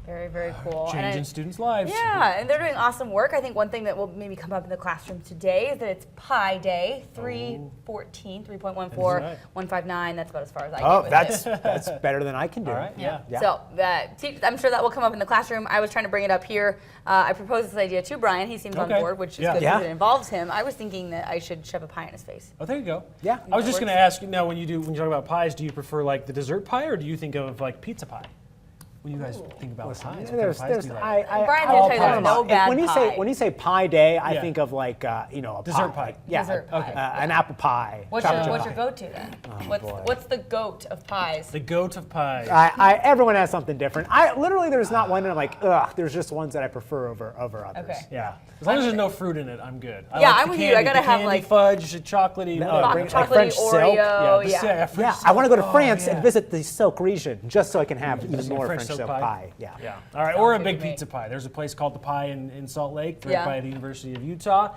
Very, very cool. Changing students' lives. Yeah, and they're doing awesome work. I think one thing that will maybe come up in the classroom today is that it's Pi Day, 314, 3.14, 159. That's about as far as I get with it. That's better than I can do. All right, yeah. So I'm sure that will come up in the classroom. I was trying to bring it up here. I proposed this idea to Brian. He seems on board, which is good because it involves him. I was thinking that I should shove a pie in his face. Oh, there you go. Yeah. I was just going to ask you now, when you talk about pies, do you prefer like the dessert pie or do you think of like pizza pie? When you guys think about pies, what kind of pies do you like? Brian's going to tell you there's no bad pie. When you say Pie Day, I think of like a dessert pie. Yeah, dessert pie. An apple pie. What's your go-to then? What's the goat of pies? The goat of pies. Everyone has something different. Literally, there's not one that I'm like, ugh. There's just ones that I prefer over others. Okay. Yeah. As long as there's no fruit in it, I'm good. I'm with you. I gotta have like fudge, chocolatey, like French silk. Yeah. I want to go to France and visit the Silk region just so I can have even more French silk pie. Yeah. All right. Or a big pizza pie. There's a place called the Pie in Salt Lake, right by the University of Utah.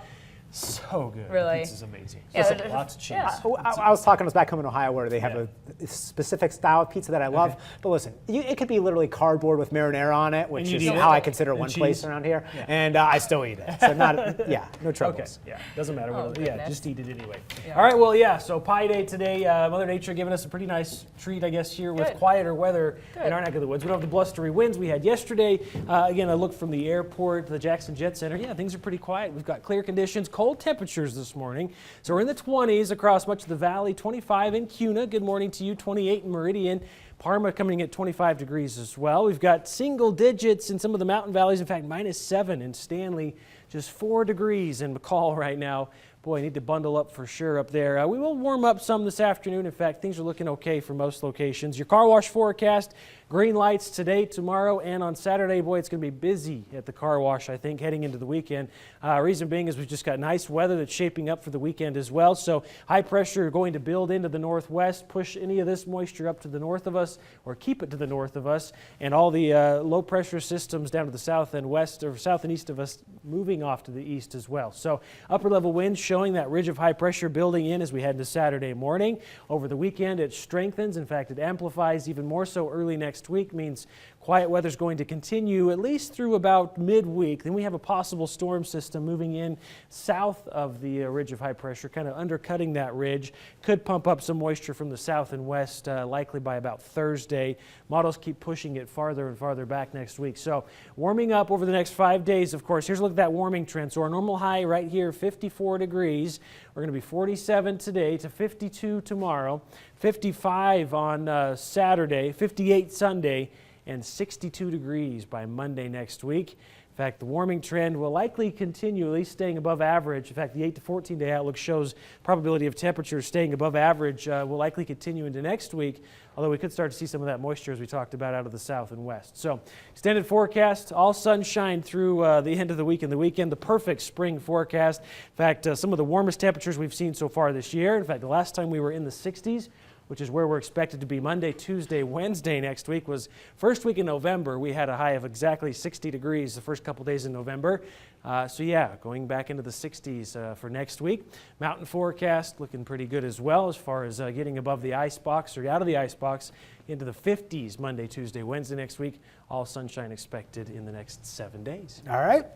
So good. Really? The pizza's amazing. Yeah, lots of cheese. I was talking back home in Ohio where they have a specific style of pizza that I love. But listen, it could be literally cardboard with marinara on it, which is how I consider one place around here. Yeah. And I still eat it. So no troubles. Okay. Yeah. Doesn't matter. Just eat it anyway. Yeah. All right. Well, so Pie Day today. Mother Nature giving us a pretty nice treat, I guess, here with quieter weather in our neck of the woods. We don't have the blustery winds we had yesterday. Again, I looked from the airport, the Jackson Jet Center. Yeah, things are pretty quiet. We've got clear conditions, cold temperatures this morning. So we're in the 20s across much of the valley, 25 in Cuna. Good morning to you, 28 in Meridian. Parma coming at 25 degrees as well. We've got single digits in some of the mountain valleys. In fact, -7 in Stanley, just 4 degrees in McCall right now. Boy, I need to bundle up for sure up there. We will warm up some this afternoon. In fact, things are looking okay for most locations. Your car wash forecast, green lights today, tomorrow, and on Saturday. Boy, it's going to be busy at the car wash, I think, heading into the weekend. Reason being is we've just got nice weather that's shaping up for the weekend as well. So high pressure going to build into the northwest, push any of this moisture up to the north of us, or keep it to the north of us, and all the low pressure systems down to the south and west, or south and east of us, moving off to the east as well. So upper level winds showing that ridge of high pressure building in as we head into Saturday morning. Over the weekend, it strengthens. In fact, it amplifies even more so early next week, means quiet weather is going to continue at least through about midweek. Then we have a possible storm system moving in south of the ridge of high pressure, kind of undercutting that ridge. Could pump up some moisture from the south and west, likely by about Thursday. Models keep pushing it farther and farther back next week. So warming up over the next 5 days, of course. Here's a look at that warming trend. So our normal high right here, 54 degrees. We're going to be 47 today to 52 tomorrow, 55 on Saturday, 58 Sunday, and 62 degrees by Monday next week. In fact, the warming trend will likely continue, at least staying above average. In fact, the 8 to 14 day outlook shows probability of temperatures staying above average will likely continue into next week, although we could start to see some of that moisture as we talked about out of the south and west. So extended forecast, all sunshine through the end of the week and the weekend, the perfect spring forecast. In fact, some of the warmest temperatures we've seen so far this year. In fact, the last time we were in the 60s, which is where we're expected to be Monday, Tuesday, Wednesday next week, was first week in November. We had a high of exactly 60 degrees the first couple days in November. Going back into the 60s for next week. Mountain forecast looking pretty good as well as far as getting above the ice box or out of the ice box into the 50s Monday, Tuesday, Wednesday next week. All sunshine expected in the next 7 days. All right.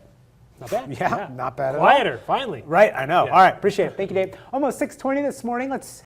Not bad. Yeah, not bad at all. Quieter, finally. Right, I know. All right, appreciate it. Thank you, Dave. Almost 6:20 this morning. Let's